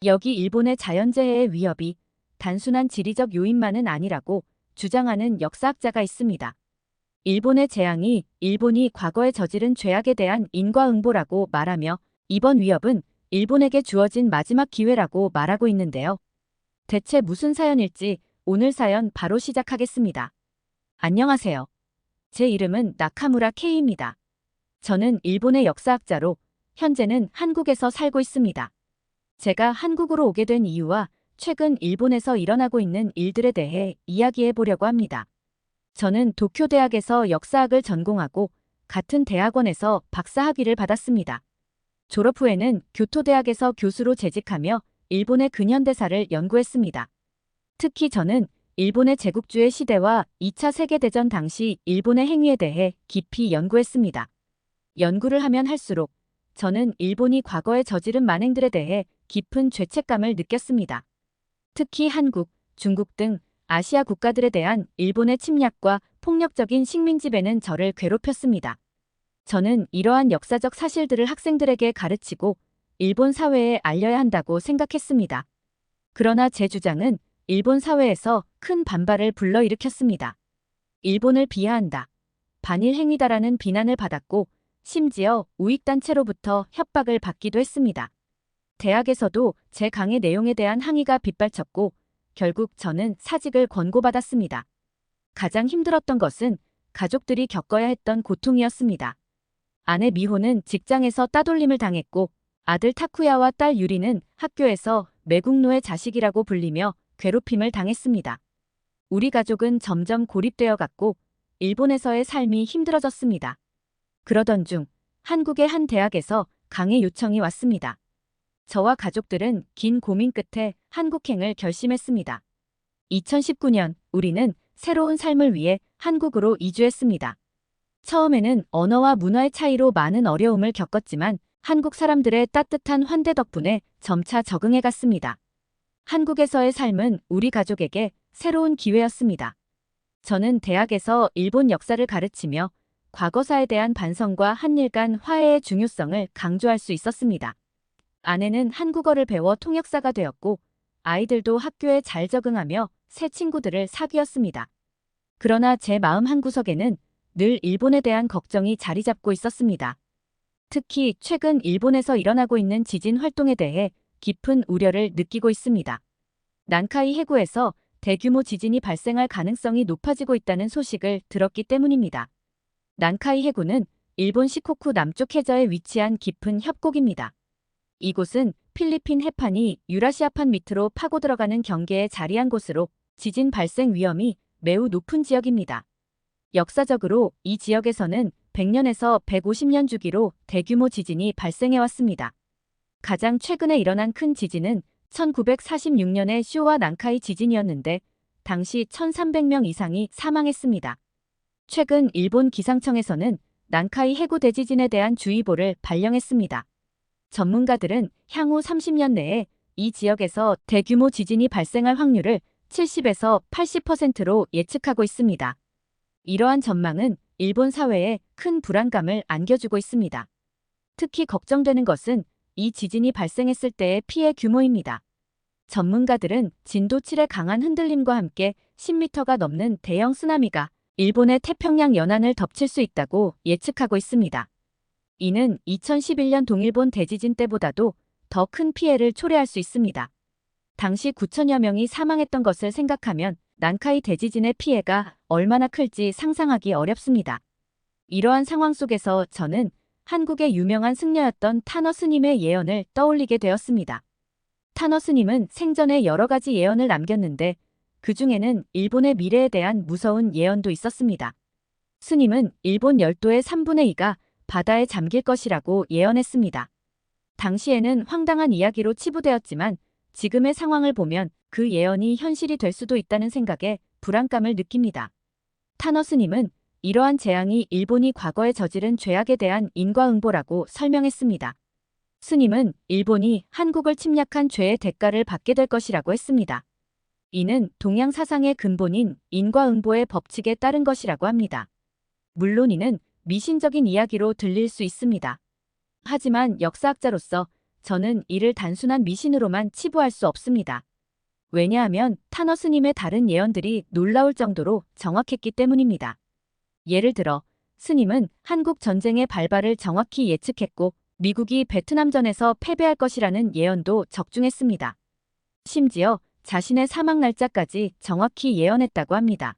여기 일본의 자연재해의 위협이 단순한 지리적 요인만은 아니라고 주장하는 역사학자가 있습니다. 일본의 재앙이 일본이 과거에 저지른 죄악에 대한 인과응보라고 말하며 이번 위협은 일본에게 주어진 마지막 기회라고 말하고 있는데요. 대체 무슨 사연일지 오늘 사연 바로 시작하겠습니다. 안녕하세요. 제 이름은 나카무라 K입니다. 저는 일본의 역사학자로 현재는 한국에서 살고 있습니다. 제가 한국으로 오게 된 이유와 최근 일본에서 일어나고 있는 일들에 대해 이야기해 보려고 합니다. 저는 도쿄대학에서 역사학을 전공하고 같은 대학원에서 박사학위를 받았습니다. 졸업 후에는 교토대학에서 교수로 재직하며 일본의 근현대사를 연구했습니다. 특히 저는 일본의 제국주의 시대와 2차 세계대전 당시 일본의 행위에 대해 깊이 연구했습니다. 연구를 하면 할수록 저는 일본이 과거에 저지른 만행들에 대해 깊은 죄책감을 느꼈습니다. 특히 한국, 중국 등 아시아 국가들에 대한 일본의 침략과 폭력적인 식민지배는 저를 괴롭혔습니다. 저는 이러한 역사적 사실들을 학생들에게 가르치고 일본 사회에 알려야 한다고 생각했습니다. 그러나 제 주장은 일본 사회에서 큰 반발을 불러일으켰습니다. 일본을 비하한다, 반일 행위다라는 비난을 받았고 심지어 우익단체로부터 협박을 받기도 했습니다. 대학에서도 제 강의 내용에 대한 항의가 빗발쳤고 결국 저는 사직을 권고받았습니다. 가장 힘들었던 것은 가족들이 겪어야 했던 고통이었습니다. 아내 미호는 직장에서 따돌림을 당했고 아들 타쿠야와 딸 유리는 학교에서 매국노의 자식이라고 불리며 괴롭힘을 당했습니다. 우리 가족은 점점 고립되어 갔고 일본에서의 삶이 힘들어졌습니다. 그러던 중 한국의 한 대학에서 강의 요청이 왔습니다. 저와 가족들은 긴 고민 끝에 한국행을 결심했습니다. 2019년 우리는 새로운 삶을 위해 한국으로 이주했습니다. 처음에는 언어와 문화의 차이로 많은 어려움을 겪었지만 한국 사람들의 따뜻한 환대 덕분에 점차 적응해 갔습니다. 한국에서의 삶은 우리 가족에게 새로운 기회였습니다. 저는 대학에서 일본 역사를 가르치며 과거사에 대한 반성과 한일 간 화해의 중요성을 강조할 수 있었습니다. 아내는 한국어를 배워 통역사가 되었고 아이들도 학교에 잘 적응하며 새 친구들을 사귀었습니다. 그러나 제 마음 한구석에는 늘 일본에 대한 걱정이 자리 잡고 있었습니다. 특히 최근 일본에서 일어나고 있는 지진 활동에 대해 깊은 우려를 느끼고 있습니다. 난카이 해구에서 대규모 지진이 발생할 가능성이 높아지고 있다는 소식을 들었기 때문입니다. 난카이 해구는 일본 시코쿠 남쪽 해저에 위치한 깊은 협곡입니다. 이곳은 필리핀 해판이 유라시아판 밑으로 파고 들어가는 경계에 자리한 곳으로 지진 발생 위험이 매우 높은 지역입니다. 역사적으로 이 지역에서는 100년에서 150년 주기로 대규모 지진이 발생해왔습니다. 가장 최근에 일어난 큰 지진은 1946년의 쇼와 난카이 지진이었는데 당시 1,300명 이상이 사망했습니다. 최근 일본 기상청에서는 난카이 해구 대지진에 대한 주의보를 발령했습니다. 전문가들은 향후 30년 내에 이 지역에서 대규모 지진이 발생할 확률을 70에서 80%로 예측하고 있습니다. 이러한 전망은 일본 사회에 큰 불안감을 안겨주고 있습니다. 특히 걱정되는 것은 이 지진이 발생했을 때의 피해 규모입니다. 전문가들은 진도 7의 강한 흔들림과 함께 10m가 넘는 대형 쓰나미가 일본의 태평양 연안을 덮칠 수 있다고 예측하고 있습니다. 이는 2011년 동일본 대지진 때보다도 더 큰 피해를 초래할 수 있습니다. 당시 9천여 명이 사망했던 것을 생각하면 난카이 대지진의 피해가 얼마나 클지 상상하기 어렵습니다. 이러한 상황 속에서 저는 한국의 유명한 승려였던 타너 스님의 예언을 떠올리게 되었습니다. 타너 스님은 생전에 여러 가지 예언을 남겼는데 그 중에는 일본의 미래에 대한 무서운 예언도 있었습니다. 스님은 일본 열도의 3분의 2가 바다에 잠길 것이라고 예언했습니다. 당시에는 황당한 이야기로 치부되었지만 지금의 상황을 보면 그 예언이 현실이 될 수도 있다는 생각에 불안감을 느낍니다. 타너 스님은 이러한 재앙이 일본이 과거에 저지른 죄악에 대한 인과응보라고 설명했습니다. 스님은 일본이 한국을 침략한 죄의 대가를 받게 될 것이라고 했습니다. 이는 동양 사상의 근본인 인과응보의 법칙에 따른 것이라고 합니다. 물론 이는 미신적인 이야기로 들릴 수 있습니다. 하지만 역사학자로서 저는 이를 단순한 미신으로만 치부할 수 없습니다. 왜냐하면 타너 스님의 다른 예언들이 놀라울 정도로 정확했기 때문입니다. 예를 들어 스님은 한국 전쟁의 발발을 정확히 예측했고 미국이 베트남전에서 패배할 것이라는 예언도 적중했습니다. 심지어 자신의 사망 날짜까지 정확히 예언했다고 합니다.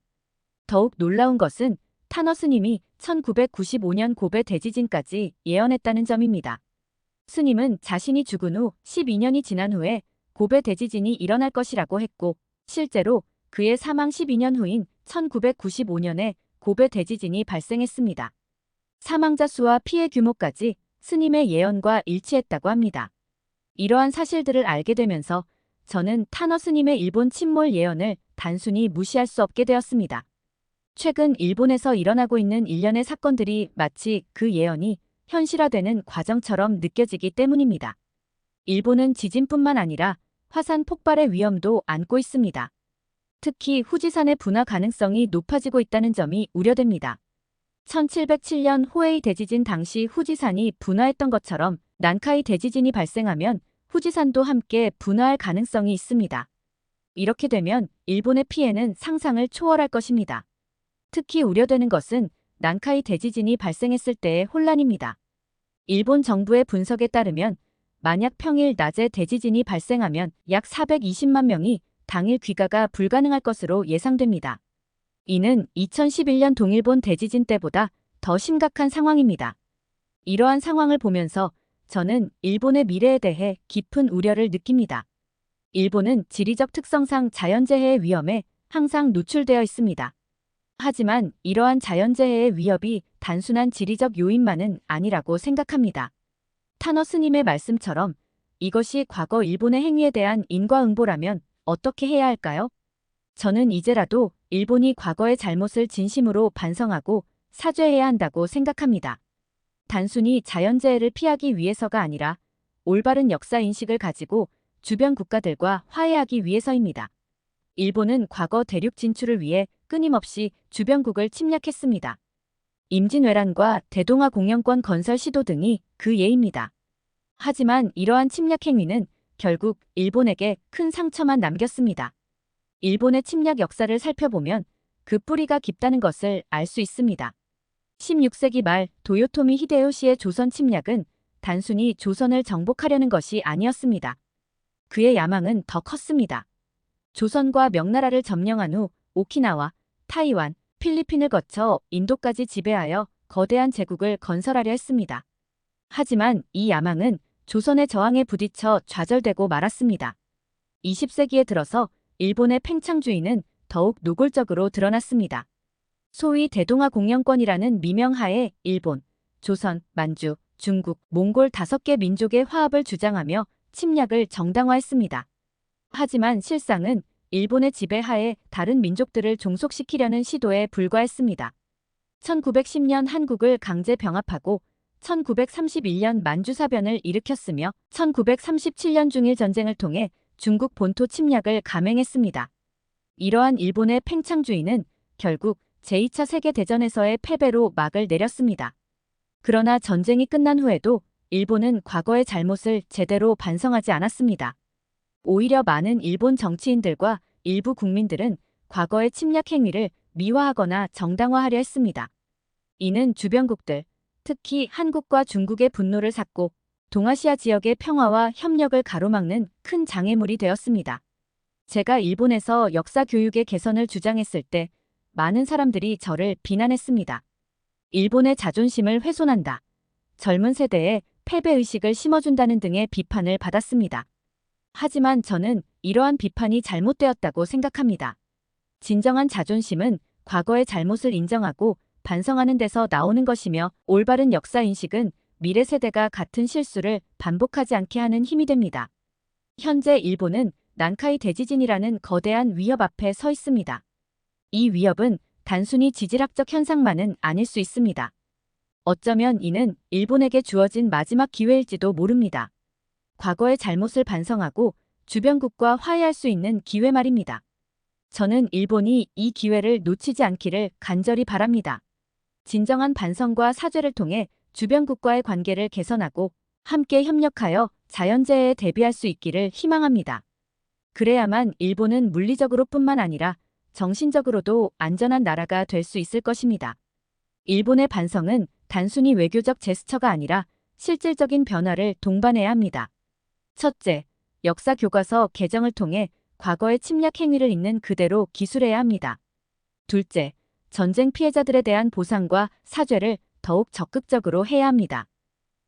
더욱 놀라운 것은 타너 스님이 1995년 고베 대지진까지 예언했다는 점입니다. 스님은 자신이 죽은 후 12년이 지난 후에 고베 대지진이 일어날 것이라고 했고 실제로 그의 사망 12년 후인 1995년에 고베 대지진이 발생했습니다. 사망자 수와 피해 규모까지 스님의 예언과 일치했다고 합니다. 이러한 사실들을 알게 되면서 저는 타너 스님의 일본 침몰 예언을 단순히 무시할 수 없게 되었습니다. 최근 일본에서 일어나고 있는 일련의 사건들이 마치 그 예언이 현실화되는 과정처럼 느껴지기 때문입니다. 일본은 지진뿐만 아니라 화산 폭발의 위험도 안고 있습니다. 특히 후지산의 분화 가능성이 높아지고 있다는 점이 우려됩니다. 1707년 호에이 대지진 당시 후지산이 분화했던 것처럼 난카이 대지진이 발생하면 후지산도 함께 분화할 가능성이 있습니다. 이렇게 되면 일본의 피해는 상상을 초월할 것입니다. 특히 우려되는 것은 난카이 대지진이 발생했을 때의 혼란입니다. 일본 정부의 분석에 따르면 만약 평일 낮에 대지진이 발생하면 약 420만 명이 당일 귀가가 불가능할 것으로 예상됩니다. 이는 2011년 동일본 대지진 때보다 더 심각한 상황입니다. 이러한 상황을 보면서 저는 일본의 미래에 대해 깊은 우려를 느낍니다. 일본은 지리적 특성상 자연재해의 위험에 항상 노출되어 있습니다. 하지만 이러한 자연재해의 위협이 단순한 지리적 요인만은 아니라고 생각합니다. 타너 스님의 말씀처럼 이것이 과거 일본의 행위에 대한 인과응보라면 어떻게 해야 할까요? 저는 이제라도 일본이 과거의 잘못을 진심으로 반성하고 사죄해야 한다고 생각합니다. 단순히 자연재해를 피하기 위해서가 아니라 올바른 역사인식을 가지고 주변 국가들과 화해하기 위해서입니다. 일본은 과거 대륙 진출을 위해 끊임없이 주변국을 침략했습니다. 임진왜란과 대동아 공영권 건설 시도 등이 그 예입니다. 하지만 이러한 침략 행위는 결국 일본에게 큰 상처만 남겼습니다. 일본의 침략 역사를 살펴보면 그 뿌리가 깊다는 것을 알 수 있습니다. 16세기 말 도요토미 히데요시의 조선 침략은 단순히 조선을 정복하려는 것이 아니었습니다. 그의 야망은 더 컸습니다. 조선과 명나라를 점령한 후 오키나와, 타이완, 필리핀을 거쳐 인도까지 지배하여 거대한 제국을 건설하려 했습니다. 하지만 이 야망은 조선의 저항에 부딪혀 좌절되고 말았습니다. 20세기에 들어서 일본의 팽창주의는 더욱 노골적으로 드러났습니다. 소위 대동아 공영권이라는 미명하에 일본, 조선, 만주, 중국, 몽골 5개 민족의 화합을 주장하며 침략을 정당화했습니다. 하지만 실상은 일본의 지배하에 다른 민족들을 종속시키려는 시도에 불과했습니다. 1910년 한국을 강제 병합하고 1931년 만주사변을 일으켰으며 1937년 중일전쟁을 통해 중국 본토 침략을 감행했습니다. 이러한 일본의 팽창주의는 결국 제2차 세계대전에서의 패배로 막을 내렸습니다. 그러나 전쟁이 끝난 후에도 일본은 과거의 잘못을 제대로 반성하지 않았습니다. 오히려 많은 일본 정치인들과 일부 국민들은 과거의 침략 행위를 미화하거나 정당화하려 했습니다. 이는 주변국들, 특히 한국과 중국의 분노를 샀고 동아시아 지역의 평화와 협력을 가로막는 큰 장애물이 되었습니다. 제가 일본에서 역사 교육의 개선을 주장했을 때 많은 사람들이 저를 비난했습니다. 일본의 자존심을 훼손한다. 젊은 세대에 패배의식을 심어준다는 등의 비판을 받았습니다. 하지만 저는 이러한 비판이 잘못되었다고 생각합니다. 진정한 자존심은 과거의 잘못을 인정하고 반성하는 데서 나오는 것이며 올바른 역사인식은 미래 세대가 같은 실수를 반복하지 않게 하는 힘이 됩니다. 현재 일본은 난카이 대지진이라는 거대한 위협 앞에 서 있습니다. 이 위협은 단순히 지질학적 현상만은 아닐 수 있습니다. 어쩌면 이는 일본에게 주어진 마지막 기회일지도 모릅니다. 과거의 잘못을 반성하고 주변국과 화해할 수 있는 기회 말입니다. 저는 일본이 이 기회를 놓치지 않기를 간절히 바랍니다. 진정한 반성과 사죄를 통해 주변국과의 관계를 개선하고 함께 협력하여 자연재해에 대비할 수 있기를 희망합니다. 그래야만 일본은 물리적으로뿐만 아니라 정신적으로도 안전한 나라가 될 수 있을 것입니다. 일본의 반성은 단순히 외교적 제스처가 아니라 실질적인 변화를 동반해야 합니다. 첫째, 역사 교과서 개정을 통해 과거의 침략 행위를 있는 그대로 기술해야 합니다. 둘째, 전쟁 피해자들에 대한 보상과 사죄를 더욱 적극적으로 해야 합니다.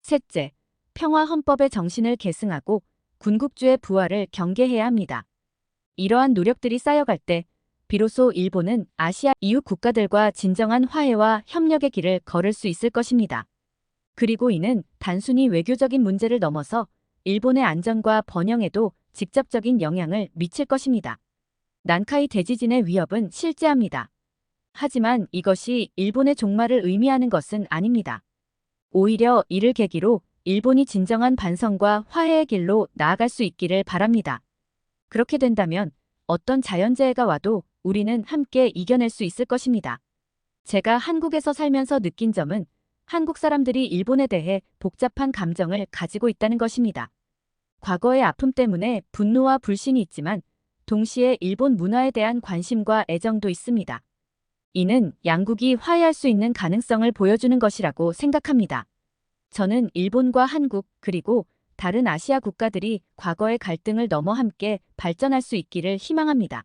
셋째, 평화 헌법의 정신을 계승하고 군국주의 부활을 경계해야 합니다. 이러한 노력들이 쌓여갈 때 비로소 일본은 아시아 이웃 국가들과 진정한 화해와 협력의 길을 걸을 수 있을 것입니다. 그리고 이는 단순히 외교적인 문제를 넘어서 일본의 안전과 번영에도 직접적인 영향을 미칠 것입니다. 난카이 대지진의 위협은 실제합니다. 하지만 이것이 일본의 종말을 의미하는 것은 아닙니다. 오히려 이를 계기로 일본이 진정한 반성과 화해의 길로 나아갈 수 있기를 바랍니다. 그렇게 된다면 어떤 자연재해가 와도 우리는 함께 이겨낼 수 있을 것입니다. 제가 한국에서 살면서 느낀 점은 한국 사람들이 일본에 대해 복잡한 감정을 가지고 있다는 것입니다. 과거의 아픔 때문에 분노와 불신이 있지만 동시에 일본 문화에 대한 관심과 애정도 있습니다. 이는 양국이 화해할 수 있는 가능성을 보여주는 것이라고 생각합니다. 저는 일본과 한국 그리고 다른 아시아 국가들이 과거의 갈등을 넘어 함께 발전할 수 있기를 희망합니다.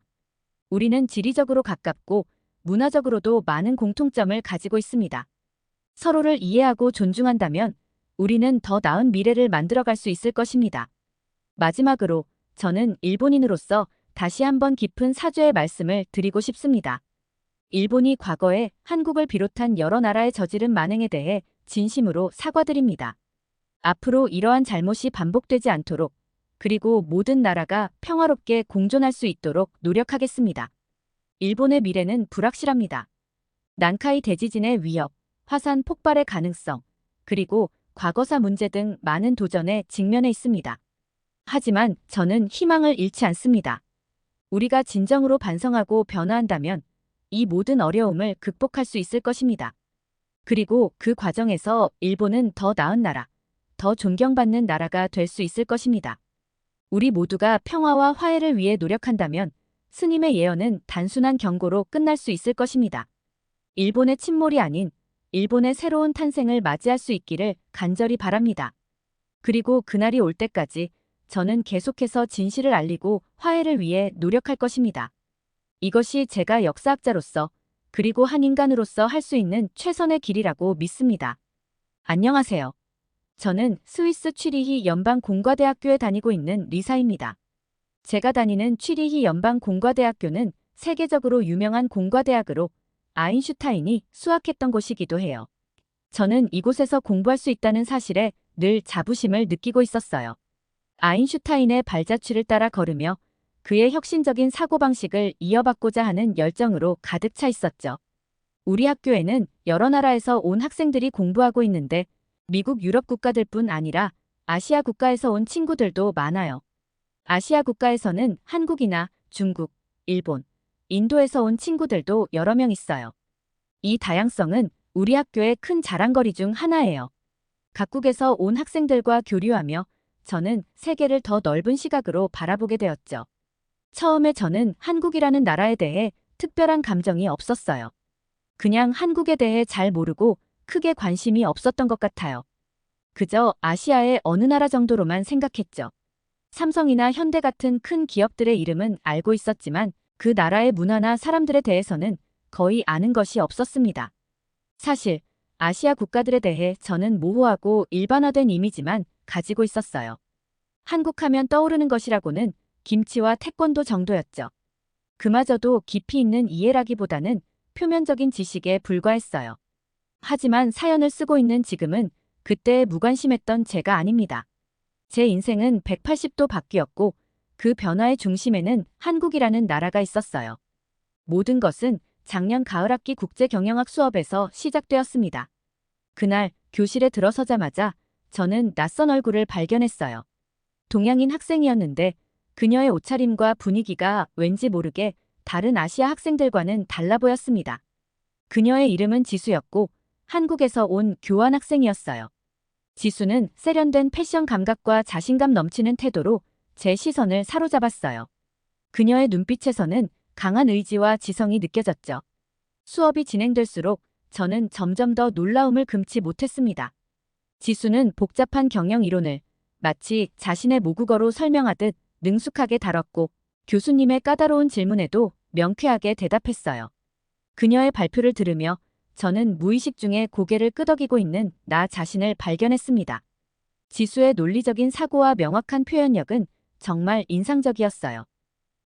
우리는 지리적으로 가깝고 문화적으로도 많은 공통점을 가지고 있습니다. 서로를 이해하고 존중한다면 우리는 더 나은 미래를 만들어갈 수 있을 것입니다. 마지막으로 저는 일본인으로서 다시 한번 깊은 사죄의 말씀을 드리고 싶습니다. 일본이 과거에 한국을 비롯한 여러 나라에 저지른 만행에 대해 진심으로 사과드립니다. 앞으로 이러한 잘못이 반복되지 않도록 그리고 모든 나라가 평화롭게 공존할 수 있도록 노력하겠습니다. 일본의 미래는 불확실합니다. 난카이 대지진의 위협, 화산 폭발의 가능성, 그리고 과거사 문제 등 많은 도전에 직면해 있습니다. 하지만 저는 희망을 잃지 않습니다. 우리가 진정으로 반성하고 변화한다면 이 모든 어려움을 극복할 수 있을 것입니다. 그리고 그 과정에서 일본은 더 나은 나라, 더 존경받는 나라가 될 수 있을 것입니다. 우리 모두가 평화와 화해를 위해 노력한다면 스님의 예언은 단순한 경고로 끝날 수 있을 것입니다. 일본의 침몰이 아닌 일본의 새로운 탄생을 맞이할 수 있기를 간절히 바랍니다. 그리고 그날이 올 때까지 저는 계속해서 진실을 알리고 화해를 위해 노력할 것입니다. 이것이 제가 역사학자로서 그리고 한 인간으로서 할 수 있는 최선의 길이라고 믿습니다. 안녕하세요. 저는 스위스 취리히 연방공과대학교에 다니고 있는 리사입니다. 제가 다니는 취리히 연방공과대학교는 세계적으로 유명한 공과대학으로 아인슈타인이 수학했던 곳이기도 해요. 저는 이곳에서 공부할 수 있다는 사실에 늘 자부심을 느끼고 있었어요. 아인슈타인의 발자취를 따라 걸으며 그의 혁신적인 사고방식을 이어받고자 하는 열정으로 가득 차 있었죠. 우리 학교에는 여러 나라에서 온 학생들이 공부하고 있는데 미국 유럽 국가들뿐 아니라 아시아 국가에서 온 친구들도 많아요. 아시아 국가에서는 한국이나 중국, 일본, 인도에서 온 친구들도 여러 명 있어요. 이 다양성은 우리 학교의 큰 자랑거리 중 하나예요. 각국에서 온 학생들과 교류하며 저는 세계를 더 넓은 시각으로 바라보게 되었죠. 처음에 저는 한국이라는 나라에 대해 특별한 감정이 없었어요. 그냥 한국에 대해 잘 모르고 크게 관심이 없었던 것 같아요. 그저 아시아의 어느 나라 정도로만 생각했죠. 삼성이나 현대 같은 큰 기업들의 이름은 알고 있었지만 그 나라의 문화나 사람들에 대해서는 거의 아는 것이 없었습니다. 사실 아시아 국가들에 대해 저는 모호하고 일반화된 이미지만 가지고 있었어요. 한국 하면 떠오르는 것이라고는 김치와 태권도 정도였죠. 그마저도 깊이 있는 이해라기보다는 표면적인 지식에 불과했어요. 하지만 사연을 쓰고 있는 지금은 그때에 무관심했던 제가 아닙니다. 제 인생은 180도 바뀌었고 그 변화의 중심에는 한국이라는 나라가 있었어요. 모든 것은 작년 가을학기 국제경영학 수업에서 시작되었습니다. 그날 교실에 들어서자마자 저는 낯선 얼굴을 발견했어요. 동양인 학생이었는데 그녀의 옷차림과 분위기가 왠지 모르게 다른 아시아 학생들과는 달라 보였습니다. 그녀의 이름은 지수였고 한국에서 온 교환학생이었어요. 지수는 세련된 패션 감각과 자신감 넘치는 태도로 제 시선을 사로잡았어요. 그녀의 눈빛에서는 강한 의지와 지성이 느껴졌죠. 수업이 진행될수록 저는 점점 더 놀라움을 금치 못했습니다. 지수는 복잡한 경영 이론을 마치 자신의 모국어로 설명하듯 능숙하게 다뤘고 교수님의 까다로운 질문에도 명쾌하게 대답했어요. 그녀의 발표를 들으며 저는 무의식 중에 고개를 끄덕이고 있는 나 자신을 발견했습니다. 지수의 논리적인 사고와 명확한 표현력은 정말 인상적이었어요.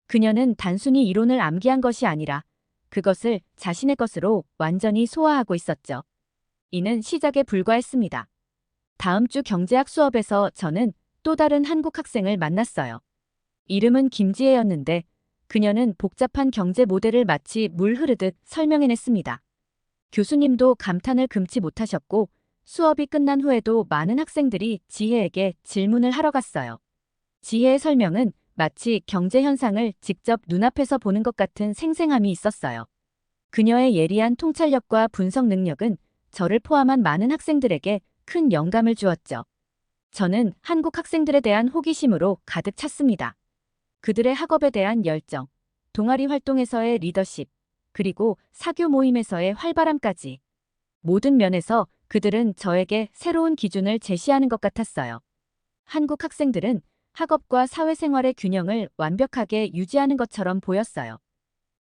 그녀는 단순히 이론을 암기한 것이 아니라 그것을 자신의 것으로 완전히 소화하고 있었죠. 이는 시작에 불과했습니다. 다음 주 경제학 수업에서 저는 또 다른 한국 학생을 만났어요. 이름은 김지혜였는데 그녀는 복잡한 경제 모델을 마치 물 흐르듯 설명해냈습니다. 교수님도 감탄을 금치 못하셨고 수업이 끝난 후에도 많은 학생들이 지혜에게 질문을 하러 갔어요. 지혜의 설명은 마치 경제 현상을 직접 눈앞에서 보는 것 같은 생생함이 있었어요. 그녀의 예리한 통찰력과 분석 능력은 저를 포함한 많은 학생들에게 큰 영감을 주었죠. 저는 한국 학생들에 대한 호기심으로 가득 찼습니다. 그들의 학업에 대한 열정, 동아리 활동에서의 리더십, 그리고 사교 모임에서의 활발함까지 모든 면에서 그들은 저에게 새로운 기준을 제시하는 것 같았어요. 한국 학생들은 학업과 사회생활의 균형을 완벽하게 유지하는 것처럼 보였어요.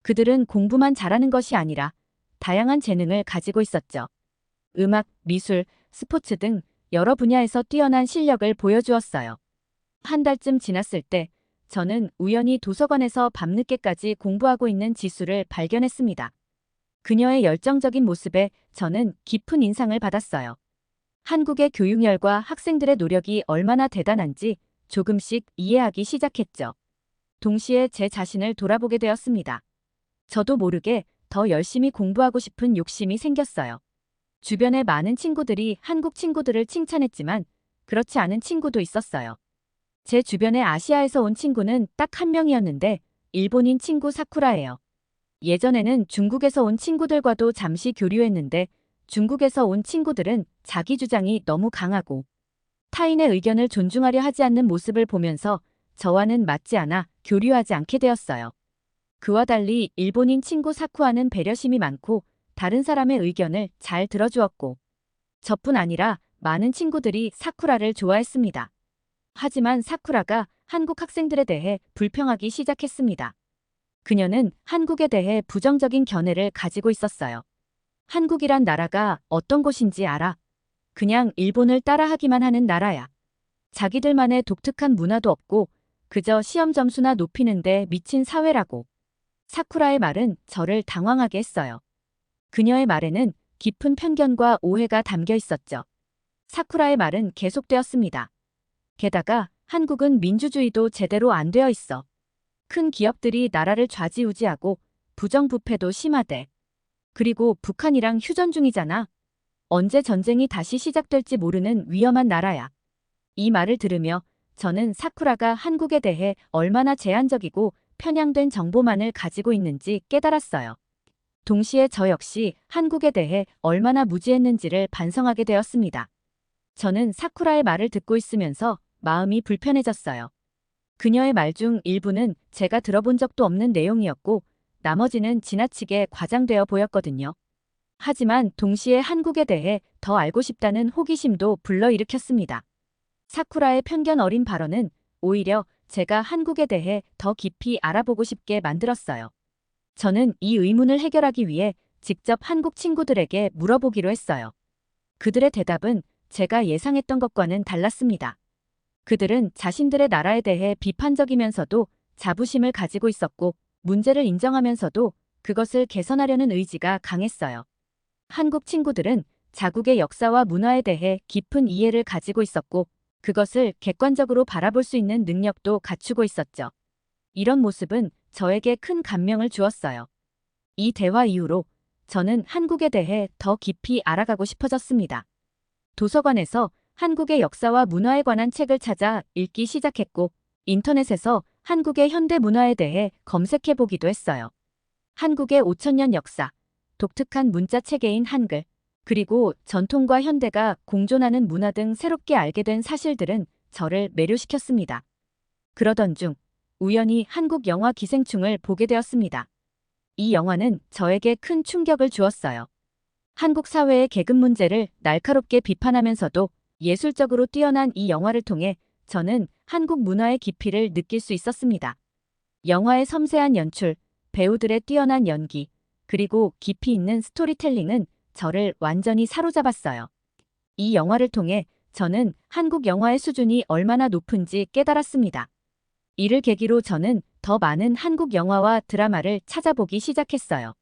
그들은 공부만 잘하는 것이 아니라 다양한 재능을 가지고 있었죠. 음악, 미술, 스포츠 등 여러 분야에서 뛰어난 실력을 보여주었어요. 한 달쯤 지났을 때 저는 우연히 도서관에서 밤늦게까지 공부하고 있는 지수를 발견했습니다. 그녀의 열정적인 모습에 저는 깊은 인상을 받았어요. 한국의 교육열과 학생들의 노력이 얼마나 대단한지 조금씩 이해하기 시작했죠. 동시에 제 자신을 돌아보게 되었습니다. 저도 모르게 더 열심히 공부하고 싶은 욕심이 생겼어요. 주변의 많은 친구들이 한국 친구들을 칭찬했지만 그렇지 않은 친구도 있었어요. 제 주변에 아시아에서 온 친구는 딱 한 명이었는데 일본인 친구 사쿠라예요. 예전에는 중국에서 온 친구들과도 잠시 교류했는데 중국에서 온 친구들은 자기 주장이 너무 강하고 타인의 의견을 존중하려 하지 않는 모습을 보면서 저와는 맞지 않아 교류하지 않게 되었어요. 그와 달리 일본인 친구 사쿠와는 배려심이 많고 다른 사람의 의견을 잘 들어주었고 저뿐 아니라 많은 친구들이 사쿠라를 좋아했습니다. 하지만 사쿠라가 한국 학생들에 대해 불평하기 시작했습니다. 그녀는 한국에 대해 부정적인 견해를 가지고 있었어요. 한국이란 나라가 어떤 곳인지 알아? 그냥 일본을 따라하기만 하는 나라야. 자기들만의 독특한 문화도 없고 그저 시험 점수나 높이는데 미친 사회라고. 사쿠라의 말은 저를 당황하게 했어요. 그녀의 말에는 깊은 편견과 오해가 담겨 있었죠. 사쿠라의 말은 계속되었습니다. 게다가 한국은 민주주의도 제대로 안 되어 있어. 큰 기업들이 나라를 좌지우지하고 부정부패도 심하대. 그리고 북한이랑 휴전 중이잖아. 언제 전쟁이 다시 시작될지 모르는 위험한 나라야. 이 말을 들으며 저는 사쿠라가 한국에 대해 얼마나 제한적이고 편향된 정보만을 가지고 있는지 깨달았어요. 동시에 저 역시 한국에 대해 얼마나 무지했는지를 반성하게 되었습니다. 저는 사쿠라의 말을 듣고 있으면서 마음이 불편해졌어요. 그녀의 말 중 일부는 제가 들어본 적도 없는 내용이었고 나머지는 지나치게 과장되어 보였거든요. 하지만 동시에 한국에 대해 더 알고 싶다는 호기심도 불러일으켰습니다. 사쿠라의 편견 어린 발언은 오히려 제가 한국에 대해 더 깊이 알아보고 싶게 만들었어요. 저는 이 의문을 해결하기 위해 직접 한국 친구들에게 물어보기로 했어요. 그들의 대답은 제가 예상했던 것과는 달랐습니다. 그들은 자신들의 나라에 대해 비판적이면서도 자부심을 가지고 있었고 문제를 인정하면서도 그것을 개선하려는 의지가 강했어요. 한국 친구들은 자국의 역사와 문화에 대해 깊은 이해를 가지고 있었고 그것을 객관적으로 바라볼 수 있는 능력도 갖추고 있었죠. 이런 모습은 저에게 큰 감명을 주었어요. 이 대화 이후로 저는 한국에 대해 더 깊이 알아가고 싶어졌습니다. 도서관에서 한국의 역사와 문화에 관한 책을 찾아 읽기 시작했고 인터넷에서 한국의 현대 문화에 대해 검색해 보기도 했어요. 한국의 5,000년 역사, 독특한 문자 체계인 한글, 그리고 전통과 현대가 공존하는 문화 등 새롭게 알게 된 사실들은 저를 매료시켰습니다. 그러던 중 우연히 한국 영화 기생충을 보게 되었습니다. 이 영화는 저에게 큰 충격을 주었어요. 한국 사회의 계급 문제를 날카롭게 비판하면서도 예술적으로 뛰어난 이 영화를 통해 저는 한국 문화의 깊이를 느낄 수 있었습니다. 영화의 섬세한 연출, 배우들의 뛰어난 연기, 그리고 깊이 있는 스토리텔링은 저를 완전히 사로잡았어요. 이 영화를 통해 저는 한국 영화의 수준이 얼마나 높은지 깨달았습니다. 이를 계기로 저는 더 많은 한국 영화와 드라마를 찾아보기 시작했어요.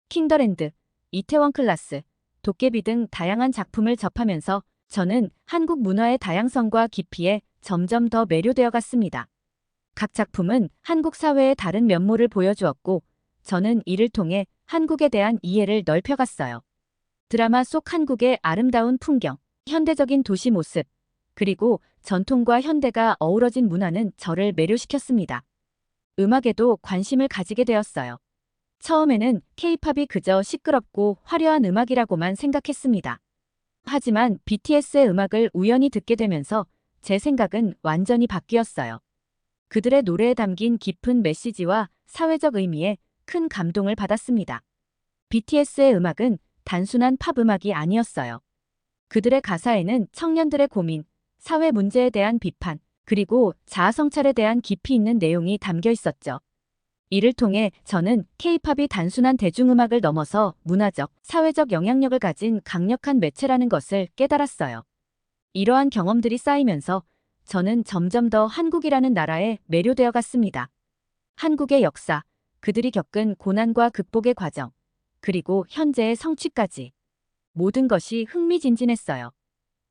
킹더랜드, 이태원 클라스, 도깨비 등 다양한 작품을 접하면서 저는 한국 문화의 다양성과 깊이에 점점 더 매료되어 갔습니다. 각 작품은 한국 사회의 다른 면모를 보여주었고, 저는 이를 통해 한국에 대한 이해를 넓혀갔어요. 드라마 속 한국의 아름다운 풍경, 현대적인 도시 모습, 그리고 전통과 현대가 어우러진 문화는 저를 매료시켰습니다. 음악에도 관심을 가지게 되었어요. 처음에는 K-팝이 그저 시끄럽고 화려한 음악이라고만 생각했습니다. 하지만 BTS의 음악을 우연히 듣게 되면서 제 생각은 완전히 바뀌었어요. 그들의 노래에 담긴 깊은 메시지와 사회적 의미에 큰 감동을 받았습니다. BTS의 음악은 단순한 팝 음악이 아니었어요. 그들의 가사에는 청년들의 고민, 사회 문제에 대한 비판, 그리고 자아 성찰에 대한 깊이 있는 내용이 담겨 있었죠. 이를 통해 저는 K-팝이 단순한 대중음악을 넘어서 문화적, 사회적 영향력을 가진 강력한 매체라는 것을 깨달았어요. 이러한 경험들이 쌓이면서 저는 점점 더 한국이라는 나라에 매료되어 갔습니다. 한국의 역사, 그들이 겪은 고난과 극복의 과정, 그리고 현재의 성취까지 모든 것이 흥미진진했어요.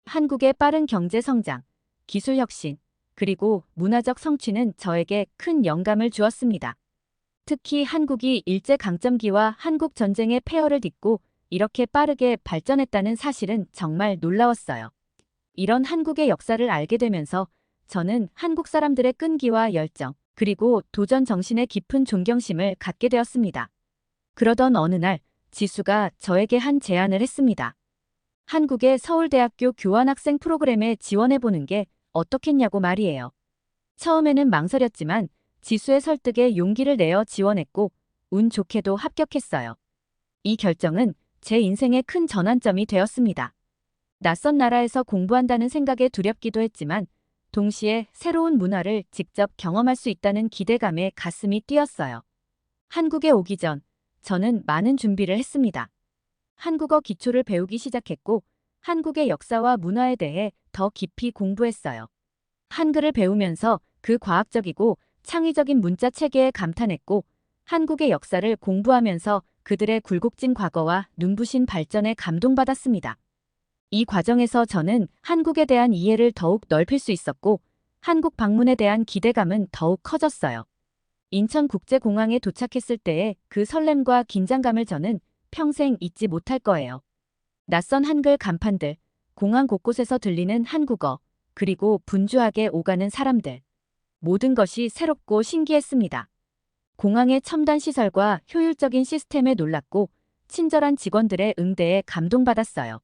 한국의 빠른 경제 성장, 기술 혁신, 그리고 문화적 성취는 저에게 큰 영감을 주었습니다. 특히 한국이 일제강점기와 한국 전쟁의 폐허를 딛고 이렇게 빠르게 발전했다는 사실은 정말 놀라웠어요. 이런 한국의 역사를 알게 되면서 저는 한국 사람들의 끈기와 열정, 그리고 도전 정신에 깊은 존경심을 갖게 되었습니다. 그러던 어느 날 지수가 저에게 한 제안을 했습니다. 한국의 서울대학교 교환학생 프로그램에 지원해보는 게 어떻겠냐고 말이에요. 처음에는 망설였지만 지수의 설득에 용기를 내어 지원했고 운 좋게도 합격했어요. 이 결정은 제 인생의 큰 전환점이 되었습니다. 낯선 나라에서 공부한다는 생각에 두렵기도 했지만 동시에 새로운 문화를 직접 경험할 수 있다는 기대감에 가슴이 뛰었어요. 한국에 오기 전 저는 많은 준비를 했습니다. 한국어 기초를 배우기 시작했고 한국의 역사와 문화에 대해 더 깊이 공부했어요. 한글을 배우면서 그 과학적이고 창의적인 문자 체계에 감탄했고 한국의 역사를 공부하면서 그들의 굴곡진 과거와 눈부신 발전에 감동받았습니다. 이 과정에서 저는 한국에 대한 이해를 더욱 넓힐 수 있었고 한국 방문에 대한 기대감은 더욱 커졌어요. 인천국제공항에 도착했을 때의 그 설렘과 긴장감을 저는 평생 잊지 못할 거예요. 낯선 한글 간판들, 공항 곳곳에서 들리는 한국어, 그리고 분주하게 오가는 사람들. 모든 것이 새롭고 신기했습니다. 공항의 첨단 시설과 효율적인 시스템에 놀랐고 친절한 직원들의 응대에 감동받았어요.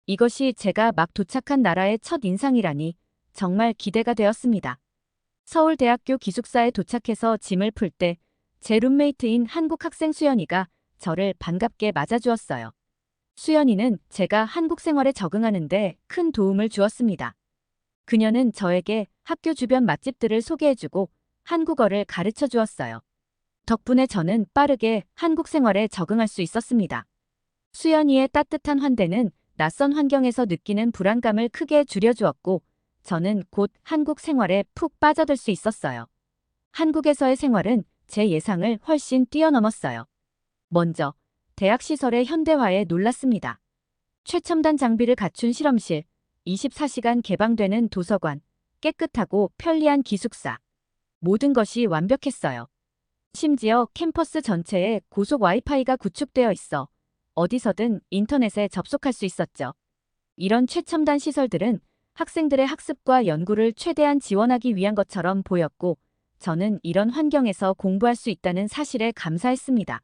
이것이 제가 막 도착한 나라의 첫 인상이라니 정말 기대가 되었습니다. 서울대학교 기숙사에 도착해서 짐을 풀 때 제 룸메이트인 한국 학생 수연이가 저를 반갑게 맞아주었어요. 수연이는 제가 한국 생활에 적응하는데 큰 도움을 주었습니다. 그녀는 저에게 학교 주변 맛집들을 소개해주고 한국어를 가르쳐 주었어요. 덕분에 저는 빠르게 한국 생활에 적응할 수 있었습니다. 수연이의 따뜻한 환대는 낯선 환경에서 느끼는 불안감을 크게 줄여주었고 저는 곧 한국 생활에 푹 빠져들 수 있었어요. 한국에서의 생활은 제 예상을 훨씬 뛰어넘었어요. 먼저 대학 시설의 현대화에 놀랐습니다. 최첨단 장비를 갖춘 실험실, 24시간 개방되는 도서관, 깨끗하고 편리한 기숙사. 모든 것이 완벽했어요. 심지어 캠퍼스 전체에 고속 와이파이가 구축되어 있어 어디서든 인터넷에 접속할 수 있었죠. 이런 최첨단 시설들은 학생들의 학습과 연구를 최대한 지원하기 위한 것처럼 보였고, 저는 이런 환경에서 공부할 수 있다는 사실에 감사했습니다.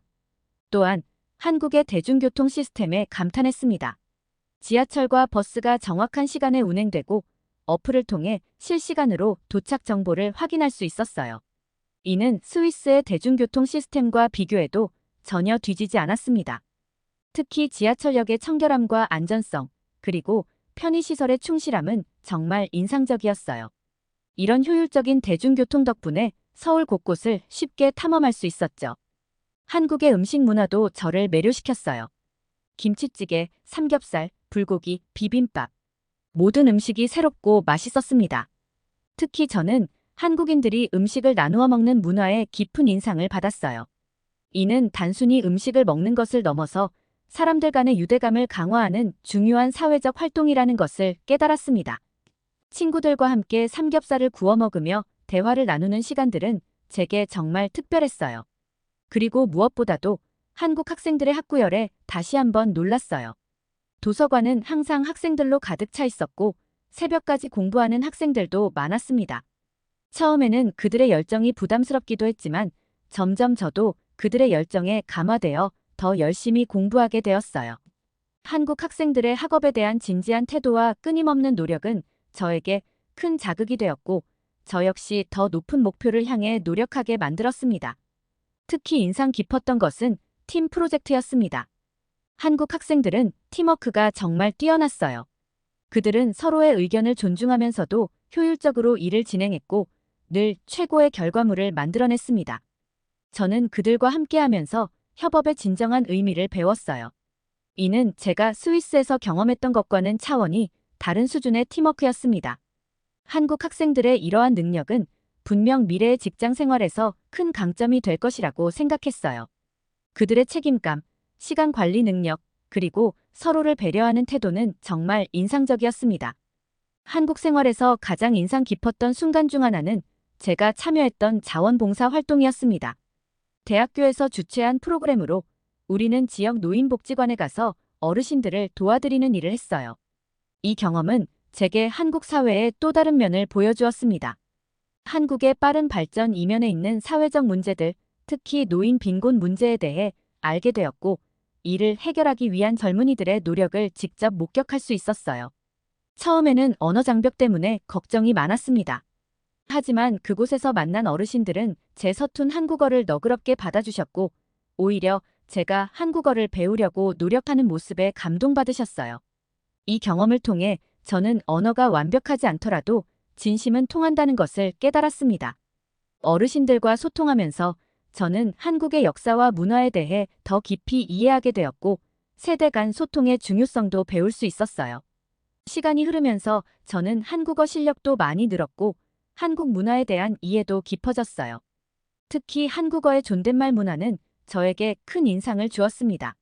또한 한국의 대중교통 시스템에 감탄했습니다. 지하철과 버스가 정확한 시간에 운행되고 어플을 통해 실시간으로 도착 정보를 확인할 수 있었어요. 이는 스위스의 대중교통 시스템과 비교해도 전혀 뒤지지 않았습니다. 특히 지하철역의 청결함과 안전성, 그리고 편의시설의 충실함은 정말 인상적이었어요. 이런 효율적인 대중교통 덕분에 서울 곳곳을 쉽게 탐험할 수 있었죠. 한국의 음식 문화도 저를 매료시켰어요. 김치찌개, 삼겹살, 불고기, 비빔밥. 모든 음식이 새롭고 맛있었습니다. 특히 저는 한국인들이 음식을 나누어 먹는 문화에 깊은 인상을 받았어요. 이는 단순히 음식을 먹는 것을 넘어서 사람들 간의 유대감을 강화하는 중요한 사회적 활동이라는 것을 깨달았습니다. 친구들과 함께 삼겹살을 구워 먹으며 대화를 나누는 시간들은 제게 정말 특별했어요. 그리고 무엇보다도 한국 학생들의 학구열에 다시 한번 놀랐어요. 도서관은 항상 학생들로 가득 차 있었고 새벽까지 공부하는 학생들도 많았습니다. 처음에는 그들의 열정이 부담스럽기도 했지만 점점 저도 그들의 열정에 감화되어 더 열심히 공부하게 되었어요. 한국 학생들의 학업에 대한 진지한 태도와 끊임없는 노력은 저에게 큰 자극이 되었고 저 역시 더 높은 목표를 향해 노력하게 만들었습니다. 특히 인상 깊었던 것은 팀 프로젝트였습니다. 한국 학생들은 팀워크가 정말 뛰어났어요. 그들은 서로의 의견을 존중하면서도 효율적으로 일을 진행했고 늘 최고의 결과물을 만들어냈습니다. 저는 그들과 함께하면서 협업의 진정한 의미를 배웠어요. 이는 제가 스위스에서 경험했던 것과는 차원이 다른 수준의 팀워크였습니다. 한국 학생들의 이러한 능력은 분명 미래의 직장 생활에서 큰 강점이 될 것이라고 생각했어요. 그들의 책임감, 시간 관리 능력, 그리고 서로를 배려하는 태도는 정말 인상적이었습니다. 한국 생활에서 가장 인상 깊었던 순간 중 하나는 제가 참여했던 자원봉사 활동이었습니다. 대학교에서 주최한 프로그램으로 우리는 지역 노인복지관에 가서 어르신들을 도와드리는 일을 했어요. 이 경험은 제게 한국 사회의 또 다른 면을 보여주었습니다. 한국의 빠른 발전 이면에 있는 사회적 문제들, 특히 노인 빈곤 문제에 대해 알게 되었고, 이를 해결하기 위한 젊은이들의 노력을 직접 목격할 수 있었어요. 처음에는 언어 장벽 때문에 걱정이 많았습니다. 하지만 그곳에서 만난 어르신들은 제 서툰 한국어를 너그럽게 받아주셨고, 오히려 제가 한국어를 배우려고 노력하는 모습에 감동받으셨어요. 이 경험을 통해 저는 언어가 완벽하지 않더라도 진심은 통한다는 것을 깨달았습니다. 어르신들과 소통하면서 저는 한국의 역사와 문화에 대해 더 깊이 이해하게 되었고 세대 간 소통의 중요성도 배울 수 있었어요. 시간이 흐르면서 저는 한국어 실력도 많이 늘었고 한국 문화에 대한 이해도 깊어졌어요. 특히 한국어의 존댓말 문화는 저에게 큰 인상을 주었습니다.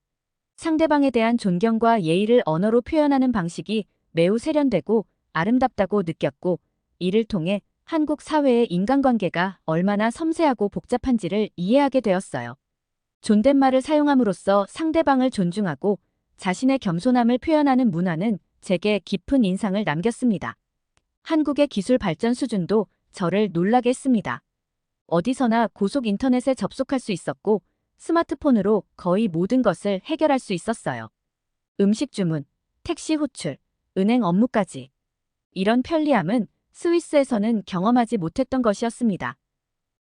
상대방에 대한 존경과 예의를 언어로 표현하는 방식이 매우 세련되고 아름답다고 느꼈고 이를 통해 한국 사회의 인간관계가 얼마나 섬세하고 복잡한지를 이해하게 되었어요. 존댓말을 사용함으로써 상대방을 존중하고 자신의 겸손함을 표현하는 문화는 제게 깊은 인상을 남겼습니다. 한국의 기술 발전 수준도 저를 놀라게 했습니다. 어디서나 고속 인터넷에 접속할 수 있었고 스마트폰으로 거의 모든 것을 해결할 수 있었어요. 음식 주문, 택시 호출, 은행 업무까지. 이런 편리함은 스위스에서는 경험하지 못했던 것이었습니다.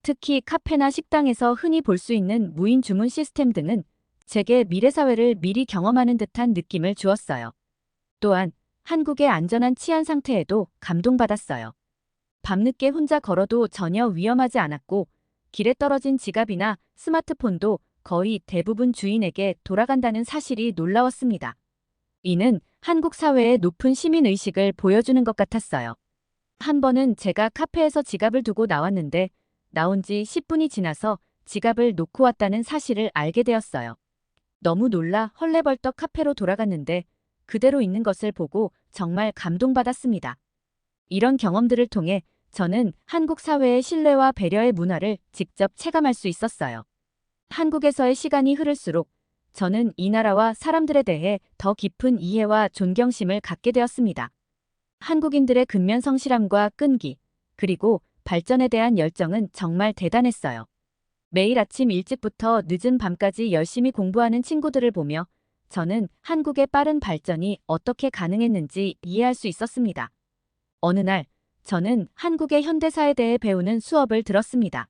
특히 카페나 식당에서 흔히 볼 수 있는 무인 주문 시스템 등은 제게 미래 사회를 미리 경험하는 듯한 느낌을 주었어요. 또한 한국의 안전한 치안 상태에도 감동받았어요. 밤늦게 혼자 걸어도 전혀 위험하지 않았고 길에 떨어진 지갑이나 스마트폰도 거의 대부분 주인에게 돌아간다는 사실이 놀라웠습니다. 이는 한국 사회의 높은 시민의식을 보여주는 것 같았어요. 한 번은 제가 카페에서 지갑을 두고 나왔는데 나온 지 10분이 지나서 지갑을 놓고 왔다는 사실을 알게 되었어요. 너무 놀라 헐레벌떡 카페로 돌아갔는데 그대로 있는 것을 보고 정말 감동받았습니다. 이런 경험들을 통해 저는 한국 사회의 신뢰와 배려의 문화를 직접 체감할 수 있었어요. 한국에서의 시간이 흐를수록 저는 이 나라와 사람들에 대해 더 깊은 이해와 존경심을 갖게 되었습니다. 한국인들의 근면 성실함과 끈기, 그리고 발전에 대한 열정은 정말 대단했어요. 매일 아침 일찍부터 늦은 밤까지 열심히 공부하는 친구들을 보며 저는 한국의 빠른 발전이 어떻게 가능했는지 이해할 수 있었습니다. 어느 날, 저는 한국의 현대사에 대해 배우는 수업을 들었습니다.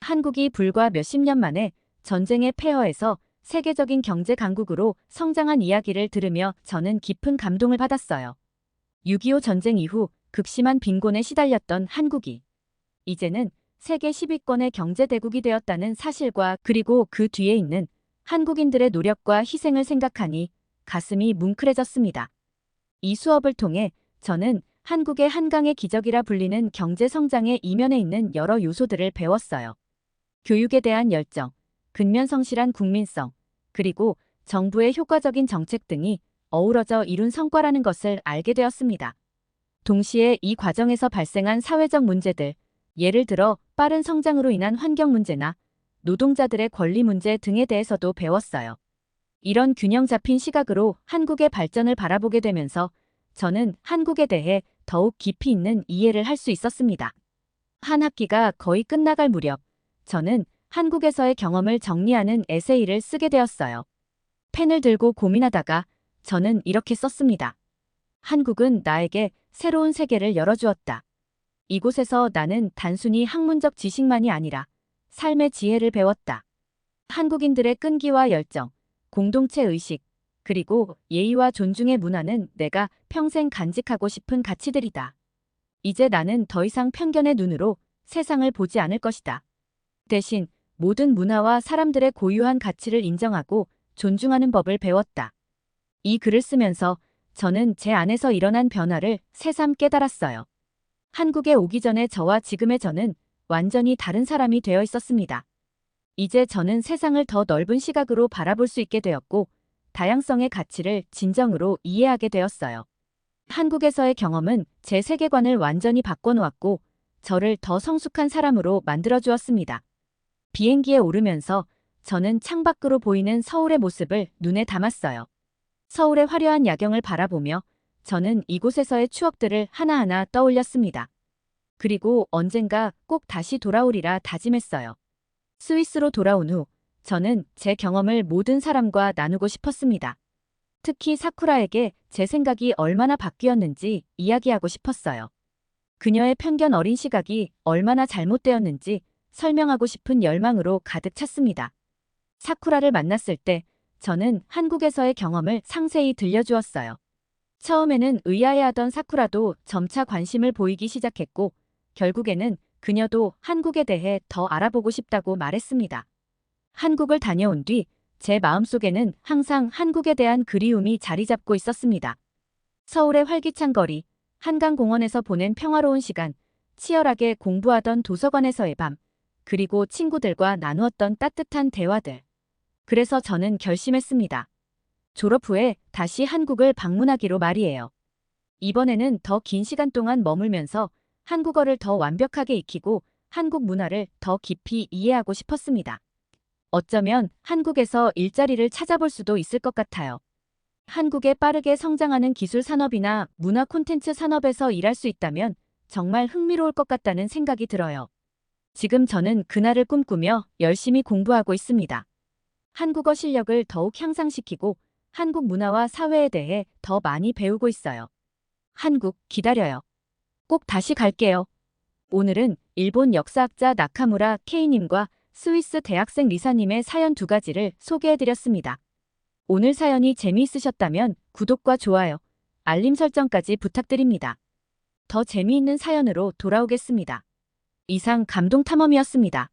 한국이 불과 몇십 년 만에 전쟁의 폐허에서 세계적인 경제 강국으로 성장한 이야기를 들으며 저는 깊은 감동을 받았어요. 6.25 전쟁 이후 극심한 빈곤에 시달렸던 한국이 이제는 세계 10위권의 경제대국이 되었다는 사실과 그리고 그 뒤에 있는 한국인들의 노력과 희생을 생각하니 가슴이 뭉클해졌습니다. 이 수업을 통해 저는 한국의 한강의 기적이라 불리는 경제 성장의 이면에 있는 여러 요소들을 배웠어요. 교육에 대한 열정, 근면 성실한 국민성, 그리고 정부의 효과적인 정책 등이 어우러져 이룬 성과라는 것을 알게 되었습니다. 동시에 이 과정에서 발생한 사회적 문제들, 예를 들어 빠른 성장으로 인한 환경 문제나 노동자들의 권리 문제 등에 대해서도 배웠어요. 이런 균형 잡힌 시각으로 한국의 발전을 바라보게 되면서 저는 한국에 대해 더욱 깊이 있는 이해를 할 수 있었습니다. 한 학기가 거의 끝나갈 무렵, 저는 한국에서의 경험을 정리하는 에세이를 쓰게 되었어요. 펜을 들고 고민하다가 저는 이렇게 썼습니다. 한국은 나에게 새로운 세계를 열어주었다. 이곳에서 나는 단순히 학문적 지식만이 아니라 삶의 지혜를 배웠다. 한국인들의 끈기와 열정, 공동체 의식, 그리고 예의와 존중의 문화는 내가 평생 간직하고 싶은 가치들이다. 이제 나는 더 이상 편견의 눈으로 세상을 보지 않을 것이다. 대신 모든 문화와 사람들의 고유한 가치를 인정하고 존중하는 법을 배웠다. 이 글을 쓰면서 저는 제 안에서 일어난 변화를 새삼 깨달았어요. 한국에 오기 전에 저와 지금의 저는 완전히 다른 사람이 되어 있었습니다. 이제 저는 세상을 더 넓은 시각으로 바라볼 수 있게 되었고, 다양성의 가치를 진정으로 이해하게 되었어요. 한국에서의 경험은 제 세계관을 완전히 바꿔놓았고, 저를 더 성숙한 사람으로 만들어주었습니다. 비행기에 오르면서 저는 창밖으로 보이는 서울의 모습을 눈에 담았어요. 서울의 화려한 야경을 바라보며 저는 이곳에서의 추억들을 하나하나 떠올렸습니다. 그리고 언젠가 꼭 다시 돌아오리라 다짐했어요. 스위스로 돌아온 후 저는 제 경험을 모든 사람과 나누고 싶었습니다. 특히 사쿠라에게 제 생각이 얼마나 바뀌었는지 이야기하고 싶었어요. 그녀의 편견 어린 시각이 얼마나 잘못되었는지 설명하고 싶은 열망으로 가득 찼습니다. 사쿠라를 만났을 때 저는 한국에서의 경험을 상세히 들려주었어요. 처음에는 의아해하던 사쿠라도 점차 관심을 보이기 시작했고 결국에는 그녀도 한국에 대해 더 알아보고 싶다고 말했습니다. 한국을 다녀온 뒤 제 마음속에는 항상 한국에 대한 그리움이 자리 잡고 있었습니다. 서울의 활기찬 거리, 한강공원에서 보낸 평화로운 시간, 치열하게 공부하던 도서관에서의 밤, 그리고 친구들과 나누었던 따뜻한 대화들. 그래서 저는 결심했습니다. 졸업 후에 다시 한국을 방문하기로 말이에요. 이번에는 더 긴 시간 동안 머물면서 한국어를 더 완벽하게 익히고 한국 문화를 더 깊이 이해하고 싶었습니다. 어쩌면 한국에서 일자리를 찾아볼 수도 있을 것 같아요. 한국의 빠르게 성장하는 기술 산업이나 문화 콘텐츠 산업에서 일할 수 있다면 정말 흥미로울 것 같다는 생각이 들어요. 지금 저는 그날을 꿈꾸며 열심히 공부하고 있습니다. 한국어 실력을 더욱 향상시키고 한국 문화와 사회에 대해 더 많이 배우고 있어요. 한국 기다려요. 꼭 다시 갈게요. 오늘은 일본 역사학자 나카무라 K님과 스위스 대학생 리사님의 사연 두 가지를 소개해드렸습니다. 오늘 사연이 재미있으셨다면 구독과 좋아요, 알림 설정까지 부탁드립니다. 더 재미있는 사연으로 돌아오겠습니다. 이상 감동탐험이었습니다.